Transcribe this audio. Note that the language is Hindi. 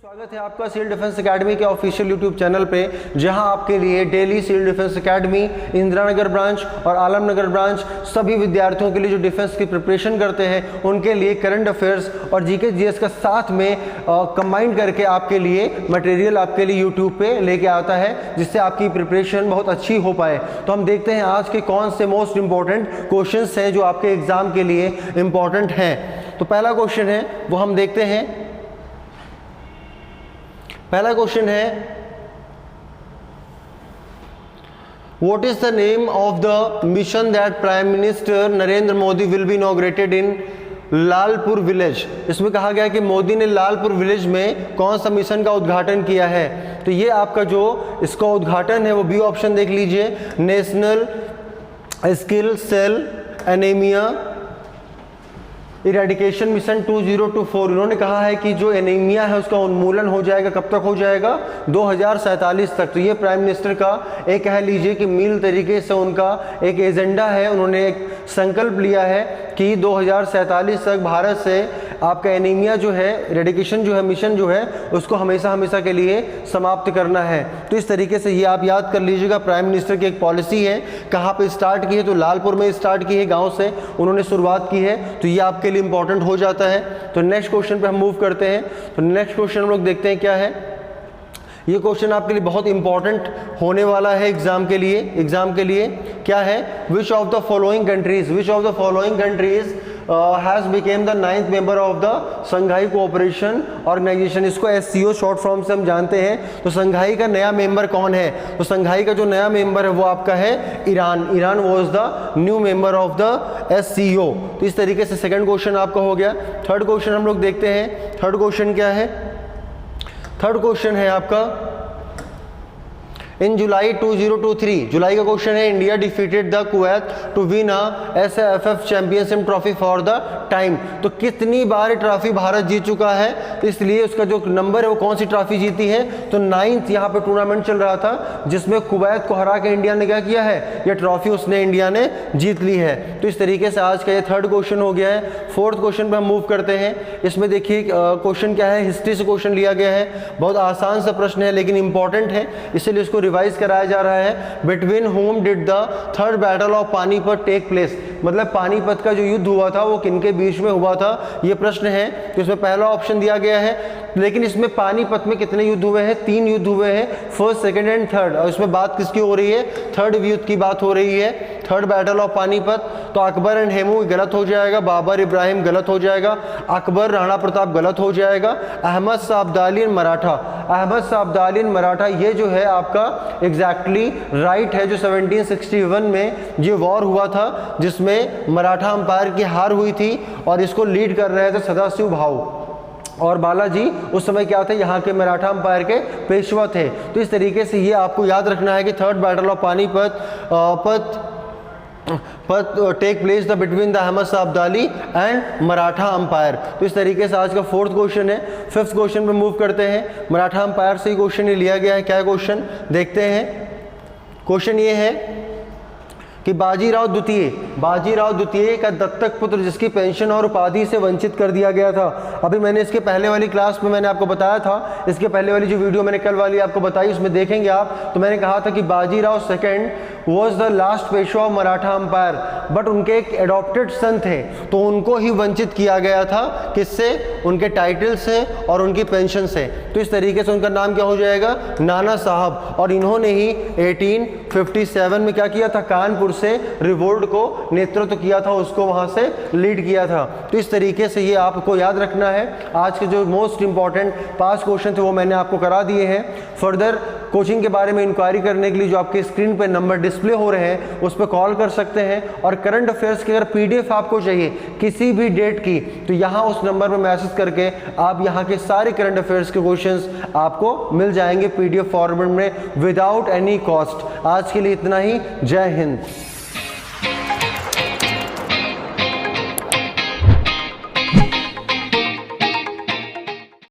स्वागत है आपका सिविल डिफेंस एकेडमी के ऑफिशियल यूट्यूब चैनल पे, जहां आपके लिए daily civil defence academy, Indiranagar branch और आलमनगर ब्रांच सभी विद्यार्थियों के लिए जो डिफेंस की प्रिपरेशन करते हैं उनके लिए करंट अफेयर्स और जीके जीएस का साथ में कंबाइन करके आपके लिए मटेरियल आपके लिए यूट्यूब पे लेके आता है, जिससे आपकी प्रिपरेशन बहुत अच्छी हो पाए। तो हम देखते हैं आज के कौन से मोस्ट इंपॉर्टेंट क्वेश्चन हैं जो आपके एग्जाम के लिए इंपॉर्टेंट हैं। तो पहला क्वेश्चन है वो हम देखते हैं। पहला क्वेश्चन है, what is the name of the mission that prime minister Narendra Modi will be inaugurated in Lalpur village. इसमें कहा गया कि मोदी ने लालपुर विलेज में कौन सा मिशन का उद्घाटन किया है। तो ये आपका जो इसका उद्घाटन है वो बी ऑप्शन देख लीजिए, national sickle cell anaemia eradication mission 2024। इन्होंने कहा है कि जो एनीमिया है उसका उन्मूलन हो जाएगा, कब तक हो जाएगा, 2047 तक। तो ये प्राइम मिनिस्टर का एक कह लीजिए कि मील तरीके से उनका एक एजेंडा है, उन्होंने एक संकल्प लिया है कि 2047 तक भारत से आपका एनीमिया जो है, इरेडिकेशन जो है, मिशन जो है उसको हमेशा हमेशा के लिए समाप्त करना है। तो इस तरीके से ये आप याद कर लीजिएगा, प्राइम मिनिस्टर की एक पॉलिसी है। कहाँ पे स्टार्ट की है, तो लालपुर में स्टार्ट की है, गांव से उन्होंने शुरुआत की है। तो ये आपके लिए इंपॉर्टेंट हो जाता है। तो नेक्स्ट क्वेश्चन पे हम मूव करते हैं। तो नेक्स्ट क्वेश्चन हम लोग देखते हैं क्या है। ये क्वेश्चन आपके लिए बहुत इंपॉर्टेंट होने वाला है एग्जाम के लिए। क्या है, which of the following countries has become the 9th member of the Shanghai cooperation organisation. इसको SCO शॉर्ट फॉर्म से हम जानते हैं। तो संघाई का नया मेंबर कौन है, तो संघाई का जो नया मेंबर है वो आपका है Iran was the new member of the SCO। तो इस तरीके से सेकंड क्वेश्चन आपका हो गया। थर्ड क्वेश्चन हम लोग देखते हैं। थर्ड क्वेश्चन क्या है, थर्ड क्वेश्चन है आपका, इन जुलाई 2023, जुलाई का क्वेश्चन है, India defeated the Kuwait to win SAFF championship trophy for the time. तो कितनी बार ट्रॉफी भारत जीत चुका है, इसलिए उसका जो नंबर है वो कौन सी ट्रॉफी जीती है, तो 9th यहाँ पे टूर्नामेंट चल रहा था जिसमें कुवैत को हरा के इंडिया ने क्या किया है, ये ट्रॉफी उसने इंडिया ने जीत ली है। तो इस तरीके से आज का ये थर्ड क्वेश्चन हो गया है। फोर्थ क्वेश्चन पे हम मूव करते हैं। इसमें देखिए क्वेश्चन क्या है, हिस्ट्री से क्वेश्चन लिया गया है। बहुत आसान सा प्रश्न है लेकिन इंपॉर्टेंट है, इसीलिए इसको रिवाइज कराया जा रहा है। Between whom did the third battle of Panipat take place, मतलब पानीपत का जो युद्ध हुआ था वो किनके बीच में हुआ था, ये प्रश्न है। तो इसमें पहला ऑप्शन दिया गया है, लेकिन इसमें पानीपत में कितने युद्ध हुए हैं, 3 युद्ध हुए हैं, फर्स्ट, सेकंड एंड थर्ड। और इसमें बात किसकी हो रही है, थर्ड युद्ध की बात हो रही है, थर्ड बैटल ऑफ पानीपत। तो अकबर एंड हेमू गलत हो जाएगा, बाबर इब्राहिम गलत हो जाएगा, अकबर राणा प्रताप गलत हो जाएगा, अहमद शाह अब्दाली मराठा ये जो है आपका एग्जैक्टली राइट है, जो 1761 में ये वॉर हुआ था जिसमें मराठा अंपायर की हार हुई थी और इसको लीड कर रहे थे सदाशिव भाऊ और बालाजी उस समय क्या थे, यहाँ के मराठा अंपायर के पेशवा थे। तो इस तरीके से ये आपको याद रखना है कि third battle of Panipat take place the between the Ahmad Shah Abdali and Maratha empire. तो इस तरीके से आज का फोर्थ क्वेश्चन है। फिफ्थ क्वेश्चन पे मूव करते हैं। मराठा अंपायर से ही क्वेश्चन लिया गया है। क्या क्वेश्चन देखते हैं। क्वेश्चन ये है कि बाजीराव द्वितीय का दत्तक पुत्र जिसकी पेंशन और उपाधि से वंचित कर दिया गया था। अभी मैंने इसके पहले वाली क्लास में मैंने आपको बताया था, इसके पहले वाली जो वीडियो मैंने कल वाली आपको बताई उसमें देखेंगे आप, तो मैंने कहा था कि Bajirao second was the last Peshwa of Maratha umpire, but उनके एक एडॉप्टेड सन थे तो उनको ही वंचित किया गया था, किससे, उनके टाइटल से और उनकी पेंशन से। तो इस तरीके से उनका नाम क्या हो जाएगा, नाना साहब। और इन्होंने ही 1857 में क्या किया था, कानपुर से रिवोल्ट को नेतृत्व किया था, उसको वहां से लीड किया था। तो इस तरीके से ये आपको याद रखना है। आज के जो मोस्ट इंपॉर्टेंट 5 क्वेश्चन थे वो मैंने आपको करा दिए हैं। फर्दर कोचिंग के बारे में इंक्वायरी करने के लिए जो आपके स्क्रीन पे नंबर डिस्प्ले हो रहे हैं उस पर कॉल कर सकते हैं। और करंट अफेयर्स की अगर PDF आपको चाहिए किसी भी डेट की, तो यहाँ उस नंबर पर मैसेज करके आप यहाँ के सारे करंट अफेयर्स के क्वेश्चंस आपको मिल जाएंगे PDF फॉर्मेट में विदाउट एनी कॉस्ट। आज के लिए इतना ही। जय हिंद।